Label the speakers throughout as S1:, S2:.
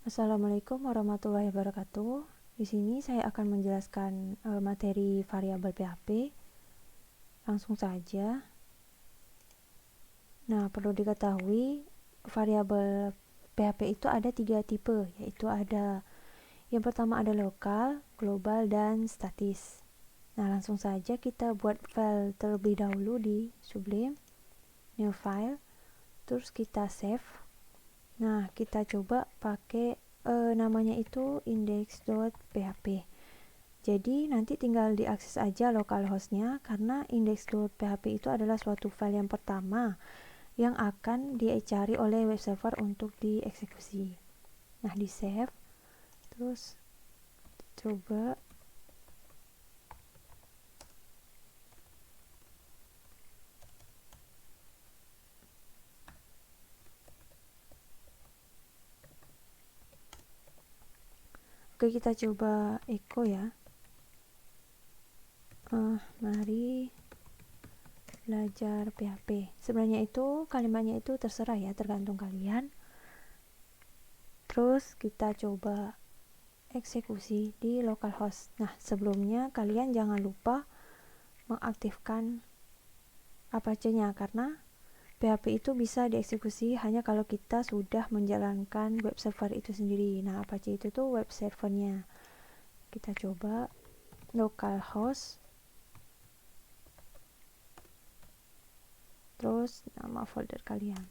S1: Assalamualaikum warahmatullahi wabarakatuh. Di sini saya akan menjelaskan materi variabel PHP. Langsung saja. Nah, perlu diketahui variabel PHP itu ada 3 tipe, yaitu ada yang pertama ada lokal, global, dan statis. Nah, langsung saja kita buat file terlebih dahulu di Sublime, new file, terus kita save. Nah, kita coba pakai namanya itu index.php. Jadi nanti tinggal diakses aja localhostnya, karena index.php itu adalah suatu file yang pertama yang akan dicari oleh web server untuk dieksekusi. Nah, di save, terus coba oke, kita coba echo ya. Mari belajar PHP. Sebenarnya itu kalimatnya itu terserah ya, tergantung kalian. Terus kita coba eksekusi di localhost. Nah, sebelumnya kalian jangan lupa mengaktifkan Apache-nya, karena PHP itu bisa dieksekusi hanya kalau kita sudah menjalankan web server itu sendiri. Nah, Apache itu tuh web servernya. Kita coba localhost, terus nama folder kalian.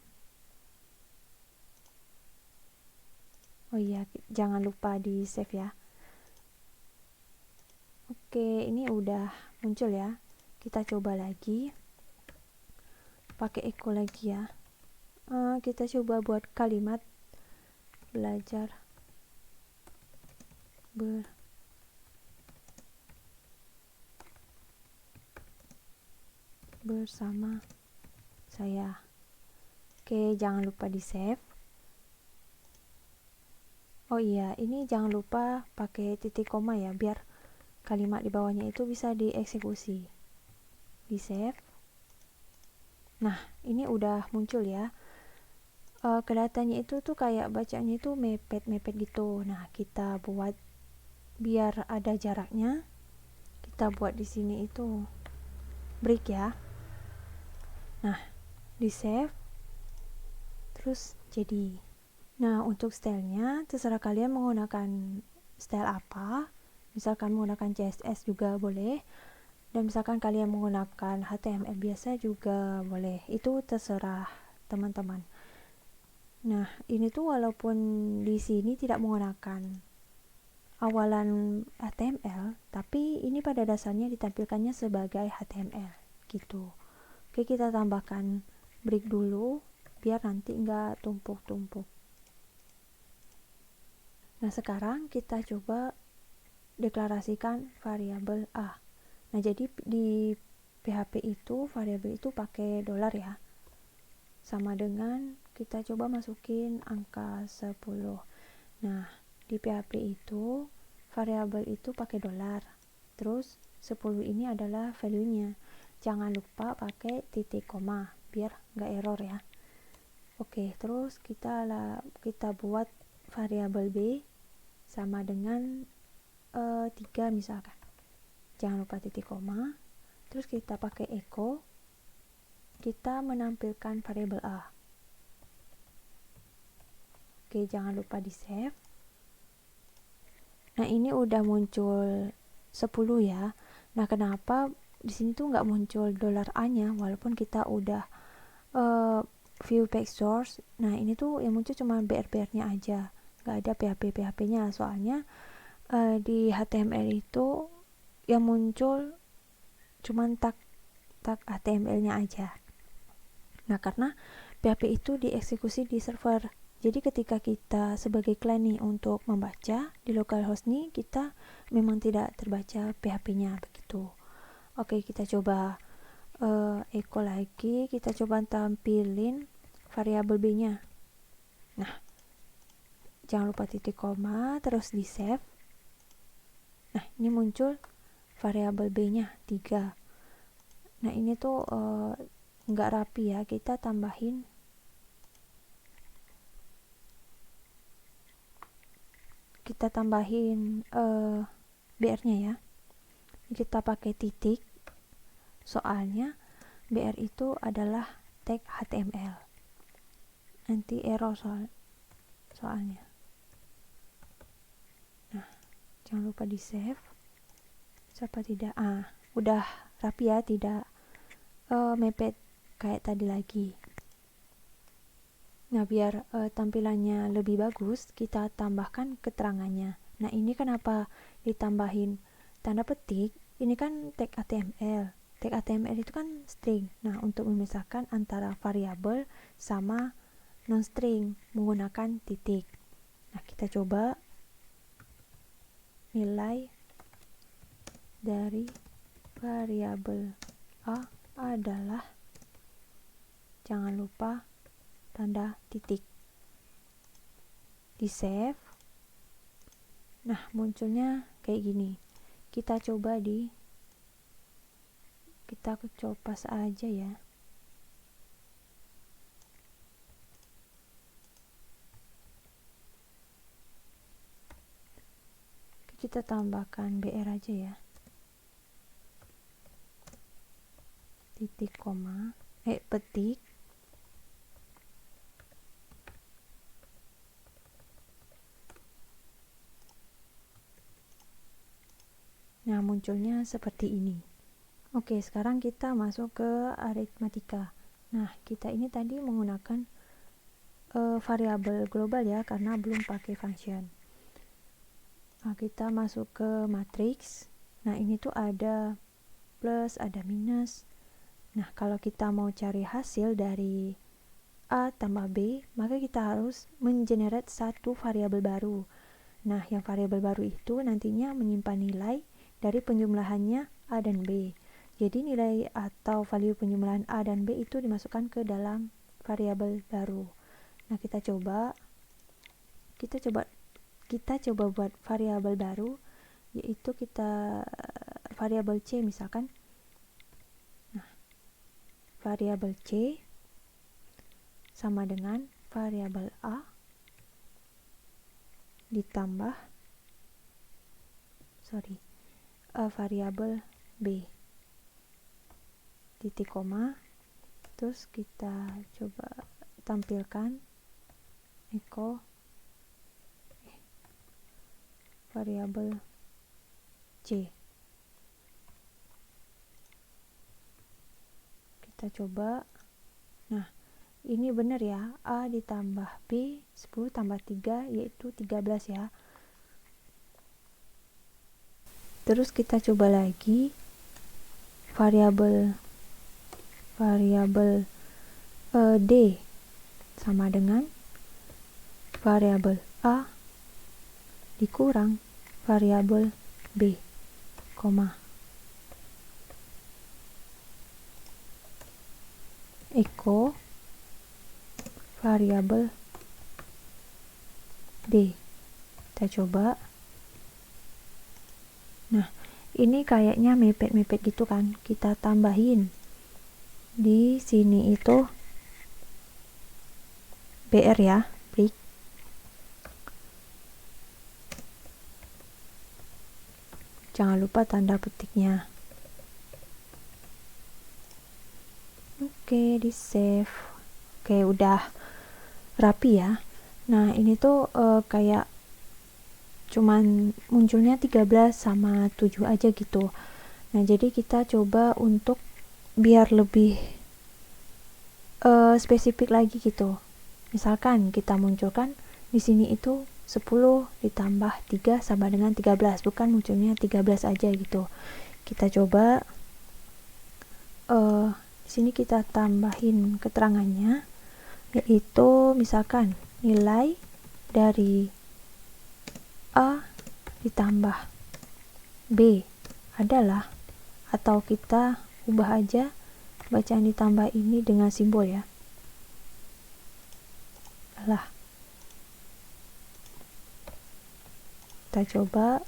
S1: Oh iya, jangan lupa di save ya. Oke, ini udah muncul ya. Kita coba lagi. Pakai echo lagi ya. Kita coba buat kalimat belajar bersama saya. Oke, jangan lupa di save. Oh iya, ini jangan lupa pakai titik koma ya, biar kalimat di bawahnya itu bisa dieksekusi. Di save. Nah, ini udah muncul ya. Kelihatannya itu tuh kayak bacanya itu mepet-mepet gitu. Nah, kita buat biar ada jaraknya. Kita buat di sini itu break ya. Nah, di save. Terus jadi. Nah, untuk stylenya terserah kalian menggunakan style apa. Misalkan menggunakan CSS juga boleh, dan misalkan kalian menggunakan HTML biasa juga boleh. Itu terserah teman-teman. Nah, ini tuh walaupun di sini tidak menggunakan awalan HTML, tapi ini pada dasarnya ditampilkannya sebagai HTML gitu. Oke, kita tambahkan break dulu biar nanti nggak tumpuk-tumpuk. Nah, sekarang kita coba deklarasikan variabel A. Nah, jadi di PHP itu variabel itu pakai dolar ya. Sama dengan kita coba masukin angka 10. Nah, di PHP itu variabel itu pakai dolar. Terus 10 ini adalah value-nya. Jangan lupa pakai titik koma biar nggak error ya. Oke, terus kita buat variabel B sama dengan 3 misalkan. Jangan lupa titik koma. Terus kita pakai echo. Kita menampilkan variabel A. Oke, jangan lupa di save. Nah, ini udah muncul 10 ya. Nah, kenapa di sini tuh nggak muncul dolar A-nya walaupun kita udah view page source. Nah, ini tuh yang muncul cuma BR-BR-nya aja. Nggak ada PHP-PHP-nya, soalnya di HTML itu yang muncul cuman tag HTML-nya aja. Nah, karena PHP itu dieksekusi di server. Jadi ketika kita sebagai client nih untuk membaca di localhost nih, kita memang tidak terbaca PHP-nya begitu. Oke, kita coba echo lagi. Kita coba tampilin variabel B-nya. Nah, jangan lupa titik koma, terus di save. Nah, ini muncul variabel B-nya 3. Nah, ini tuh nggak rapi ya, kita tambahin kita tambahin BR-nya ya. Kita pakai titik, soalnya BR itu adalah tag HTML. Nanti error soalnya. Nah, jangan lupa di save. Siapa tidak? Udah rapi ya, tidak mepet kayak tadi lagi. Nah, biar tampilannya lebih bagus, kita tambahkan keterangannya. Nah, ini kenapa ditambahin tanda petik? Ini kan tag HTML. Tag HTML itu kan string. Nah, untuk memisahkan antara variabel sama non-string menggunakan titik. Nah, kita coba nilai dari variabel A adalah, jangan lupa tanda titik. Di save. Nah, munculnya kayak gini. Kita coba kita copas aja ya. Kita tambahkan BR aja ya. Titik koma, petik. Nah, munculnya seperti ini. Oke, sekarang kita masuk ke aritmatika. Nah, kita ini tadi menggunakan variabel global ya, karena belum pakai function. Nah, kita masuk ke matriks. Nah, ini tuh ada plus, ada minus. Nah, kalau kita mau cari hasil dari A tambah B, maka kita harus mengenerate satu variabel baru. Nah, yang variabel baru itu nantinya menyimpan nilai dari penjumlahannya A dan B. Jadi nilai atau value penjumlahan A dan B itu dimasukkan ke dalam variabel baru. Nah, kita coba buat variabel baru, yaitu kita variabel C misalkan. Nah, variabel C sama dengan variabel A ditambah variabel B, titik koma, terus kita coba tampilkan echo variabel C. Kita coba. Nah, ini benar ya, A ditambah B 10 tambah 3 yaitu 13 ya. Terus kita coba lagi variabel D sama dengan variabel A dikurang variabel B, koma, echo variabel D. Kita coba. Nah, ini kayaknya mepet-mepet gitu kan. Kita tambahin di sini itu BR ya, break. Jangan lupa tanda petiknya. Oke, di save. Oke, udah rapi ya. Nah, ini tuh kayak cuman munculnya 13 sama 7 aja gitu. Nah, jadi kita coba untuk biar lebih spesifik lagi gitu. Misalkan kita munculkan di sini itu 10 ditambah 3 sama dengan 13, bukan munculnya 13 aja gitu. Kita coba di sini kita tambahin keterangannya, yaitu misalkan nilai dari A ditambah B adalah, atau kita ubah aja bacaan ditambah ini dengan simbol ya, adalah. Kita coba.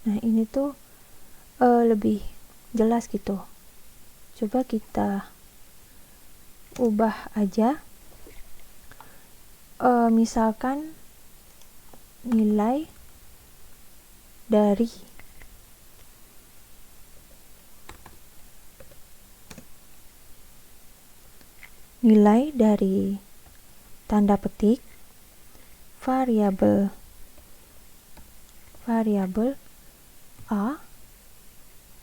S1: Nah, ini tuh lebih jelas gitu. Coba kita ubah aja, misalkan nilai dari tanda petik variabel A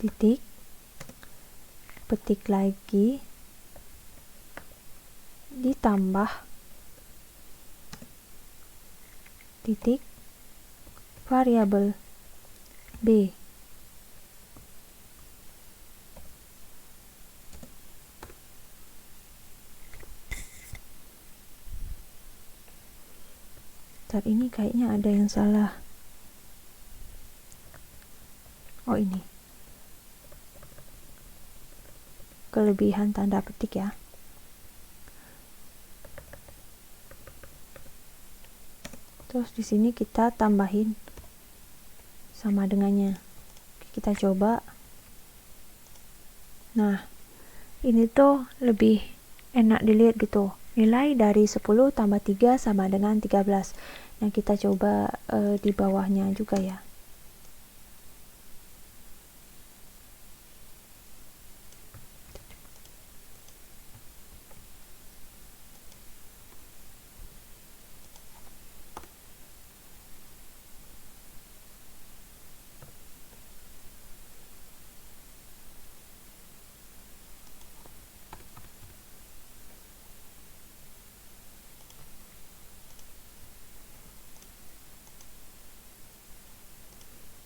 S1: titik petik lagi ditambah titik variabel B. Saat ini kayaknya ada yang salah. Oh, ini kelebihan tanda petik ya. Terus di sini kita tambahin sama dengannya. Kita coba. Nah, ini tuh lebih enak dilihat gitu. Nilai dari 10 tambah 3 sama dengan 13. Nah, kita coba di bawahnya juga ya.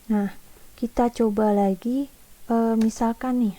S1: Nah, kita coba lagi, misalkan nih,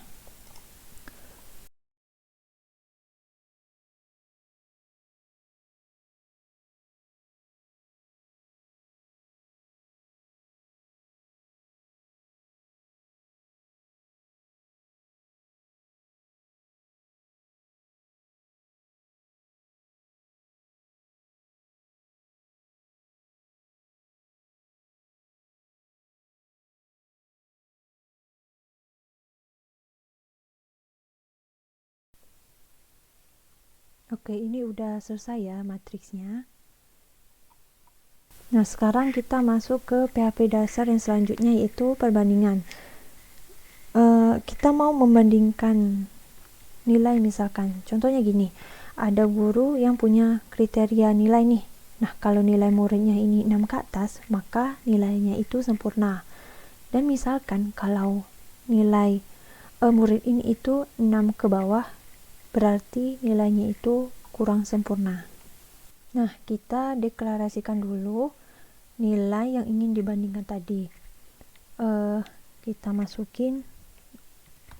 S1: oke, ini udah selesai ya matriksnya. Nah, sekarang kita masuk ke PHP dasar yang selanjutnya, yaitu perbandingan. Kita mau membandingkan nilai, misalkan contohnya gini, ada guru yang punya kriteria nilai nih. Nah, kalau nilai muridnya ini 6 ke atas, maka nilainya itu sempurna. Dan misalkan kalau nilai murid ini itu 6 ke bawah, berarti nilainya itu kurang sempurna. Nah, kita deklarasikan dulu nilai yang ingin dibandingkan tadi. Kita masukin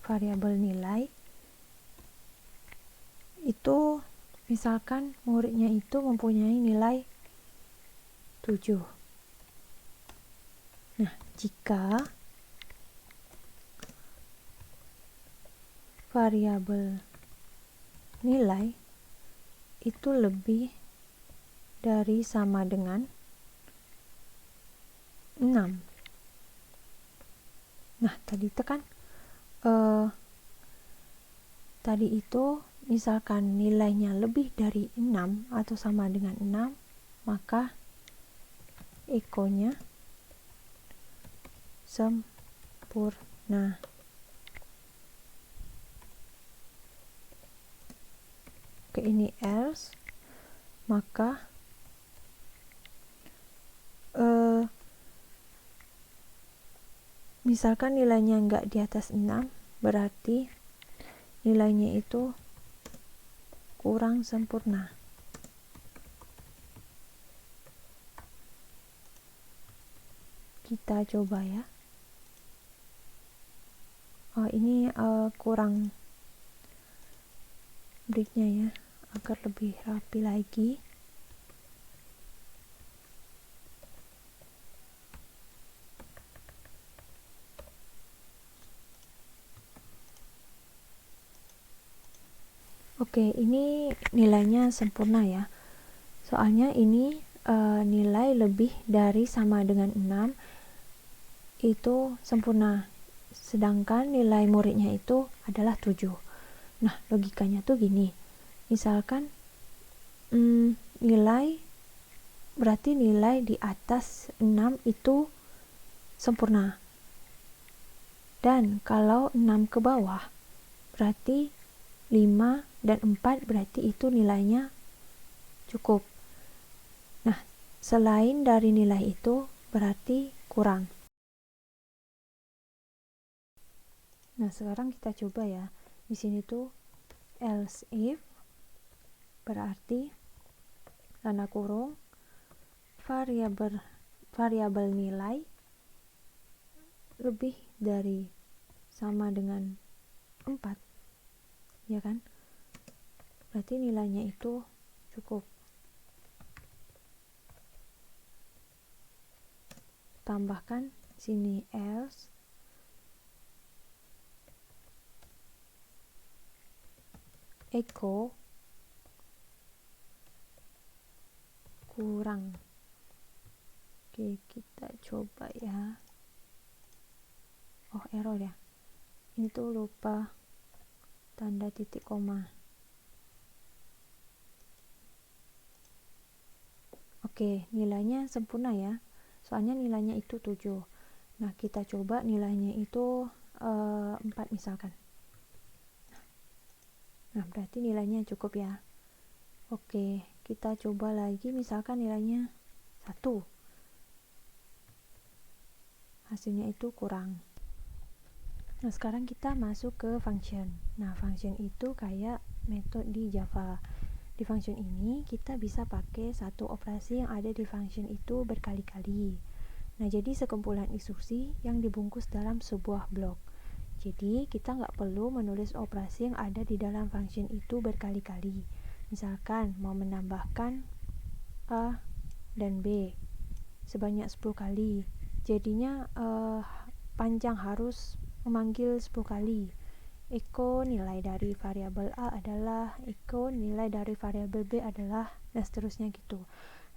S1: variabel nilai. Itu misalkan muridnya itu mempunyai nilai 7. Nah, jika variabel nilai itu lebih dari sama dengan 6. Nah, tadi tekan tadi itu misalkan nilainya lebih dari 6 atau sama dengan 6, maka ekonya sempurna. Oke, ini else, maka misalkan nilainya nggak di atas 6, berarti nilainya itu kurang sempurna. Kita coba ya. Oh, ini kurang breaknya ya, agar lebih rapi lagi. Oke, ini nilainya sempurna ya. Soalnya ini nilai lebih dari sama dengan 6 itu sempurna. Sedangkan nilai muridnya itu adalah 7. Nah, logikanya tuh gini. Misalkan nilai berarti nilai di atas 6 itu sempurna. Dan kalau 6 ke bawah, berarti 5 dan 4 berarti itu nilainya cukup. Nah, selain dari nilai itu berarti kurang. Nah, sekarang kita coba ya. Di sini tuh else if berarti tanda kurung variabel nilai lebih dari sama dengan 4, ya kan? Berarti nilainya itu cukup. Tambahkan sini else echo kurang. Oke, kita coba ya. Oh, error ya. Ini tuh lupa tanda titik koma. Oke, nilainya sempurna ya. Soalnya nilainya itu 7. Nah, kita coba nilainya itu 4 misalkan. Nah, berarti nilainya cukup ya. Oke, kita coba lagi misalkan nilainya 1. Hasilnya itu kurang. Nah, sekarang kita masuk ke function. Nah, function itu kayak metode di Java. Di function ini kita bisa pakai satu operasi yang ada di function itu berkali-kali. Nah, jadi sekumpulan instruksi yang dibungkus dalam sebuah blok. Jadi kita nggak perlu menulis operasi yang ada di dalam function itu berkali-kali. Misalkan mau menambahkan A dan B sebanyak 10 kali. Jadinya panjang, harus memanggil 10 kali. Echo nilai dari variabel A adalah, echo nilai dari variabel B adalah, dan seterusnya gitu.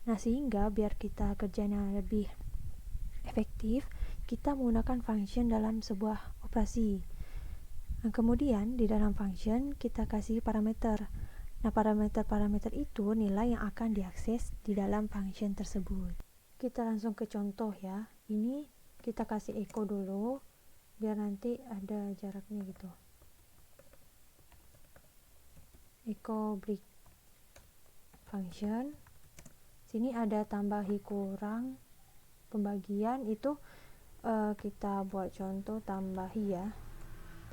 S1: Nah, sehingga biar kita kerjanya lebih efektif, kita menggunakan function dalam sebuah operasi. Nah, kemudian di dalam function kita kasih parameter. Nah, parameter-parameter itu nilai yang akan diakses di dalam function tersebut. Kita langsung ke contoh ya. Ini kita kasih echo dulu biar nanti ada jaraknya gitu. Echo break function. Sini ada tambahi kurang pembagian itu kita buat contoh tambahi ya.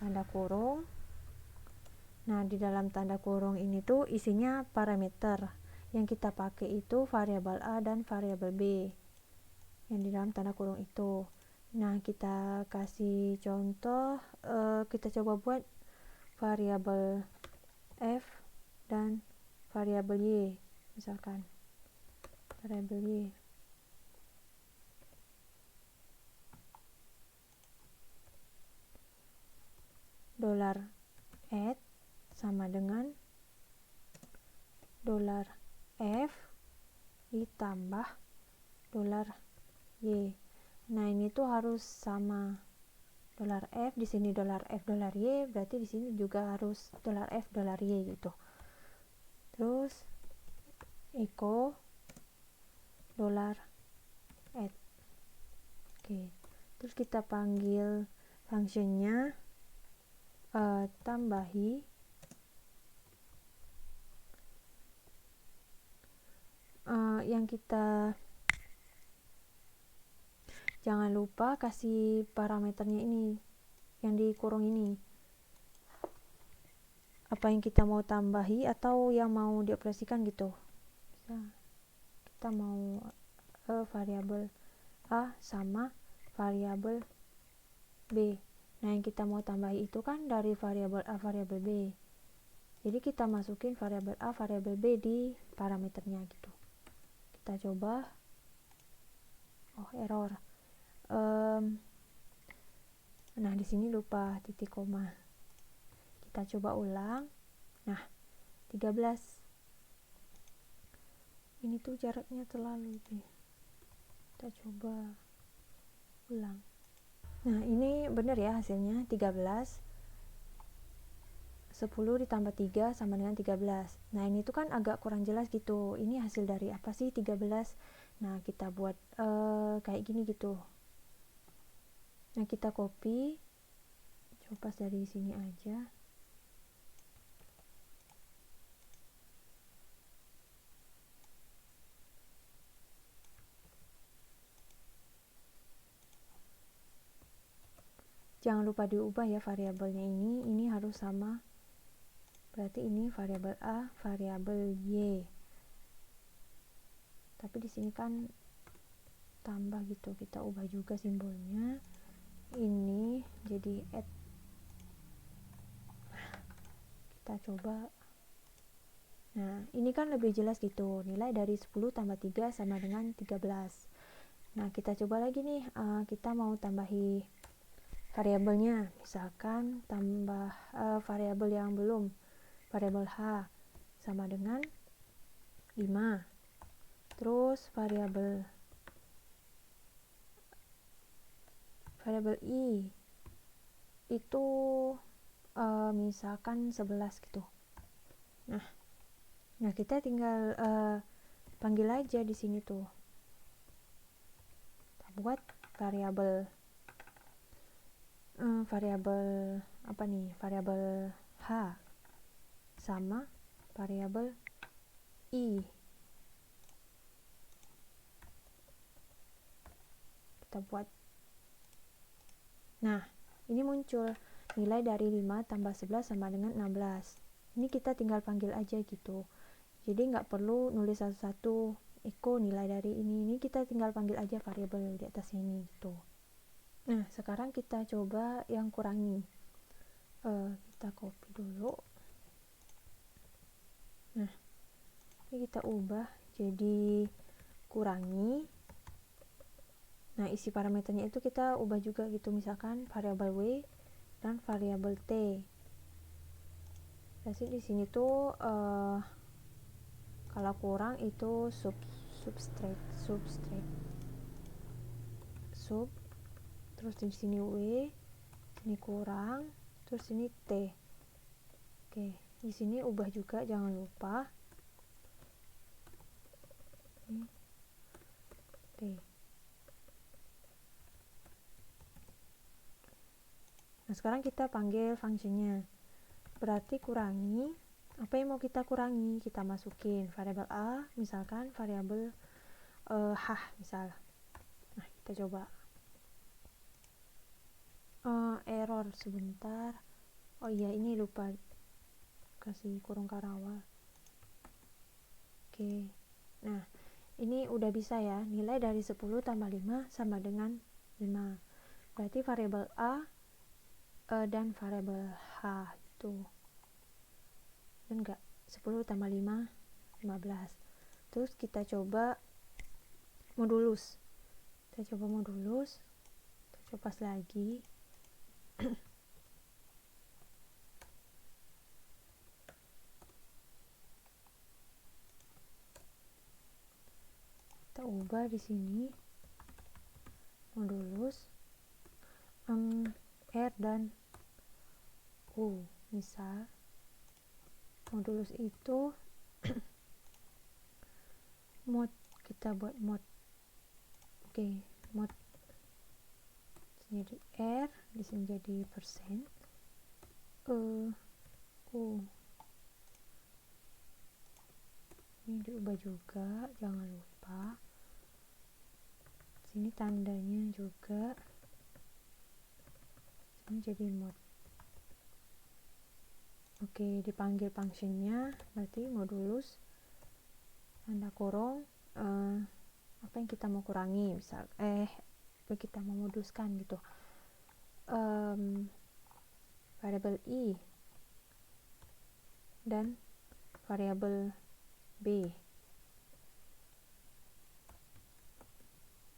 S1: Tanda kurung. Nah, di dalam tanda kurung ini tuh isinya parameter. Yang kita pakai itu variabel A dan variabel B. Yang di dalam tanda kurung itu. Nah, kita kasih contoh, kita coba buat variabel F dan variabel Y, misalkan variabel Y. $add sama dengan $f ditambah $y. Nah, ini tuh harus sama $f, di sini $f $y, berarti di sini juga harus $f $y gitu. Terus echo $add. Oke. Terus kita panggil fungsinya tambahi yang kita jangan lupa kasih parameternya ini yang dikurung ini, apa yang kita mau tambahi atau yang mau dioperasikan gitu. Nah, kita mau variabel A sama variabel B. Nah, yang kita mau tambahi itu kan dari variabel A variabel B. Jadi kita masukin variabel A variabel B di parameternya gitu. Kita coba. Oh, error. Nah, di sini lupa titik koma. Kita coba ulang. Nah, 13. Ini tuh jaraknya terlalu nih. Kita coba ulang. Nah, ini benar ya hasilnya 13. 10 ditambah 3 sama dengan 13. Nah, ini tuh kan agak kurang jelas gitu. Ini hasil dari apa sih 13? Nah, kita buat kayak gini gitu. Nah, kita copy, coba dari sini aja. Jangan lupa diubah ya variabelnya ini harus sama. Berarti ini variabel A, variabel Y. Tapi di sini kan tambah gitu, kita ubah juga simbolnya. Ini jadi add. Kita coba. Nah, ini kan lebih jelas gitu. Nilai dari 10 tambah 3 sama dengan 13. Nah, kita coba lagi nih. Kita mau tambahi variabelnya. Misalkan tambah variabel yang belum. Variabel H sama dengan 5. Terus variabel I itu misalkan 11 gitu. Nah, kita tinggal panggil aja di sini tuh. Kita buat variabel apa nih? Variabel H sama variabel I. Kita buat. Nah, ini muncul nilai dari 5 tambah 11 sama dengan 16. Ini kita tinggal panggil aja gitu. Jadi nggak perlu nulis satu-satu Eko nilai dari ini kita tinggal panggil aja variabel di atas ini gitu. Nah, sekarang kita coba yang kurangi. Kita copy dulu. Nah, ini kita ubah jadi kurangi. Nah, isi parameternya itu kita ubah juga gitu, misalkan variabel W dan variabel T. Jadi di sini tuh kalau kurang itu subtract sub, terus di sini W, sini kurang, terus ini T. Oke, di sini ubah juga, jangan lupa ini T. Nah, sekarang kita panggil fungsinya. Berarti kurangi, apa yang mau kita kurangi? Kita masukin variabel A, misalkan variabel H misal. Nah, kita coba. Error sebentar. Oh iya, ini lupa kasih kurung karawal. Oke. Nah, ini udah bisa ya. Nilai dari 10 tambah 5 sama dengan 5. Berarti variabel A dan variabel H itu. Dan enggak, 10 tambah 5, 15. Terus kita coba modulus. Kita coba modulus. Kita coba lagi. Kita ubah di sini modulus R dan U. Misal modulus itu mod, kita buat mod. Oke, mod di sini jadi R, di sini jadi persen. Ini diubah juga, jangan lupa. Sini tandanya juga. Sini jadi mod. Oke, dipanggil fungsinya berarti modulus tanda kurung apa yang kita mau kurangi, misal kita mau moduskan gitu. Variabel I dan variabel B.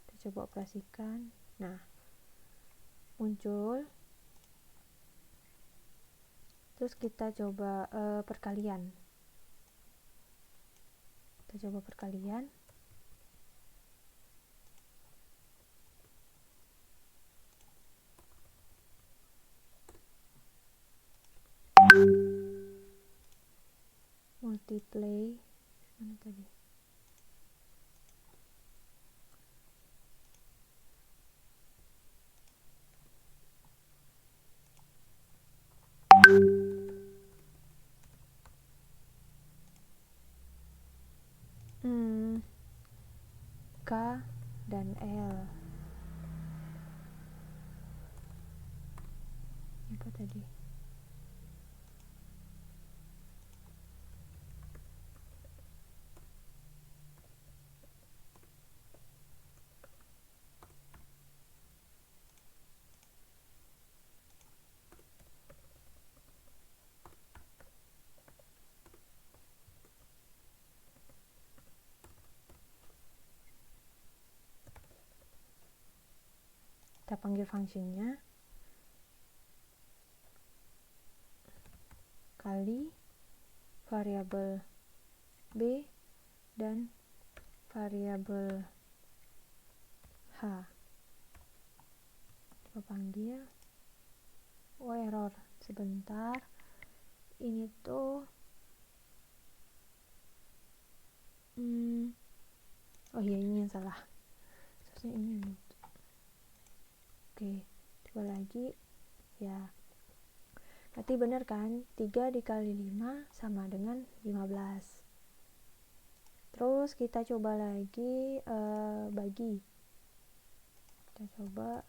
S1: Kita coba operasikan. Nah, muncul. Terus kita coba perkalian. Kita coba perkalian. Multiply mana tadi? K dan L. Apa tadi? Kita panggil fungsinya kali variabel B dan variabel H. Coba panggil. Oh, error sebentar, ini tuh oh iya, ini yang salah, seharusnya ini. Oke, coba lagi ya. Berarti bener kan? 3 dikali 5 sama dengan 15. Terus kita coba lagi bagi. Kita coba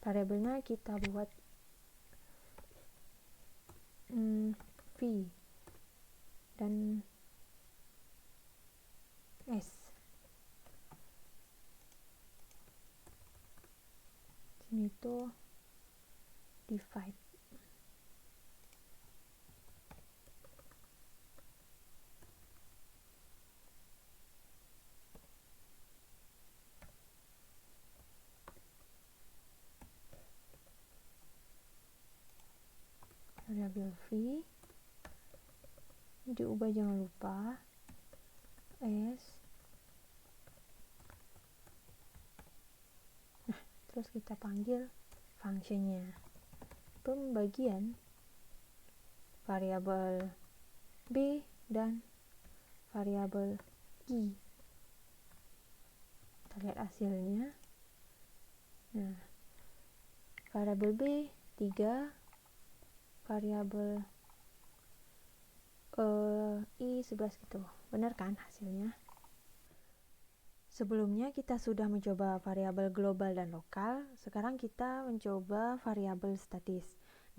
S1: variabelnya kita buat V dan S. Sini tuh divide. Variabel V ini diubah, jangan lupa S. Nah, terus kita panggil fungsinya pembagian variabel B dan variabel I. Kita lihat hasilnya. Nah, variabel B 3, variabel I 11 gitu. Benar kan hasilnya? Sebelumnya kita sudah mencoba variabel global dan lokal, sekarang kita mencoba variabel statis.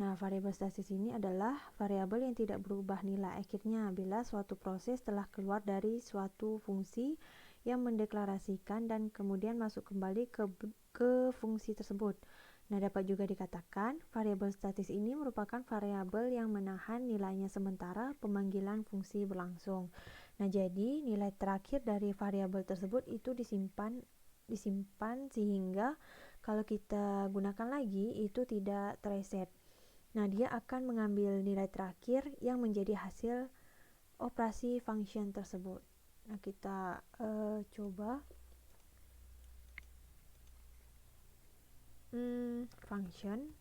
S1: Nah, variabel statis ini adalah variabel yang tidak berubah nilai akhirnya bila suatu proses telah keluar dari suatu fungsi yang mendeklarasikan dan kemudian masuk kembali ke fungsi tersebut. Nah, dapat juga dikatakan variabel statis ini merupakan variabel yang menahan nilainya sementara pemanggilan fungsi berlangsung. Nah, jadi nilai terakhir dari variabel tersebut itu disimpan sehingga kalau kita gunakan lagi itu tidak tereset. Nah, dia akan mengambil nilai terakhir yang menjadi hasil operasi function tersebut. Nah, kita coba function.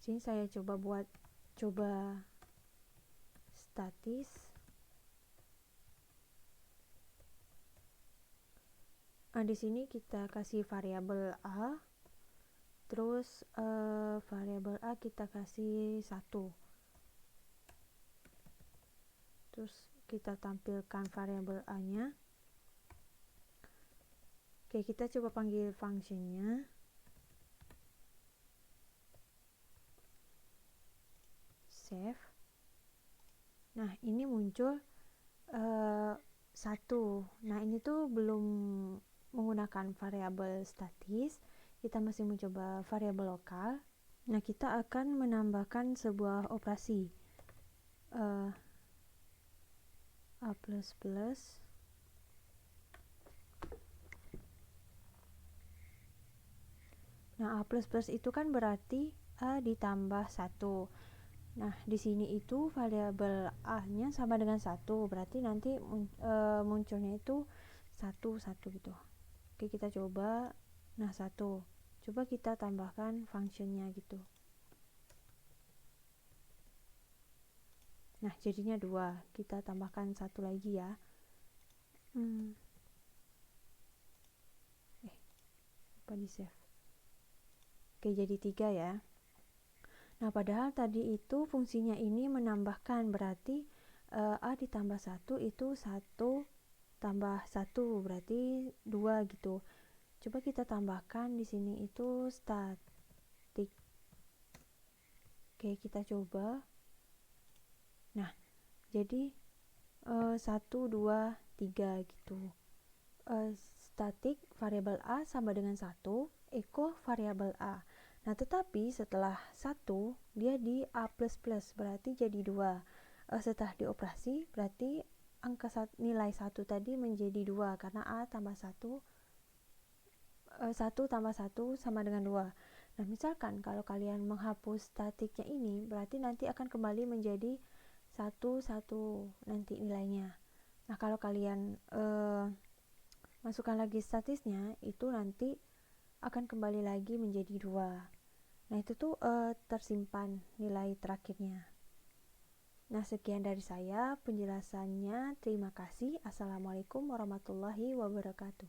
S1: Sini saya coba statis. Nah, di sini kita kasih variabel A, terus variabel A kita kasih 1, terus kita tampilkan variabel A nya. Oke, kita coba panggil fungsinya save. Nah, ini muncul 1. Nah, ini tuh belum menggunakan variabel statis, kita masih mencoba variabel lokal. Nah, kita akan menambahkan sebuah operasi A++. Nah, A++ itu kan berarti A ditambah 1. Nah, di sini itu variabel A-nya sama dengan 1, berarti nanti munculnya itu 1 gitu. Oke, kita coba. Nah, 1. Coba kita tambahkan fungsinya gitu. Nah, jadinya 2. Kita tambahkan 1 lagi ya. tanpa di save. Oke, jadi 3 ya. Nah, padahal tadi itu fungsinya ini menambahkan, berarti A ditambah 1 itu 1 tambah 1 berarti 2 gitu. Coba kita tambahkan di sini itu statik. Oke, kita coba. Nah, jadi 1, 2, 3 gitu. Statik variabel A sama dengan 1, echo variabel A. Nah, tetapi setelah 1 dia di A++, berarti jadi 2. Setelah dioperasi berarti nilai 1 tadi menjadi 2 karena A tambah 1 1 tambah 1 sama dengan 2. Nah, misalkan kalau kalian menghapus statiknya ini, berarti nanti akan kembali menjadi 1, 1 nanti nilainya. Nah, kalau kalian masukkan lagi statisnya, itu nanti akan kembali lagi menjadi 2. Nah, itu tuh tersimpan nilai terakhirnya. Nah, sekian dari saya penjelasannya. Terima kasih. Assalamualaikum warahmatullahi wabarakatuh.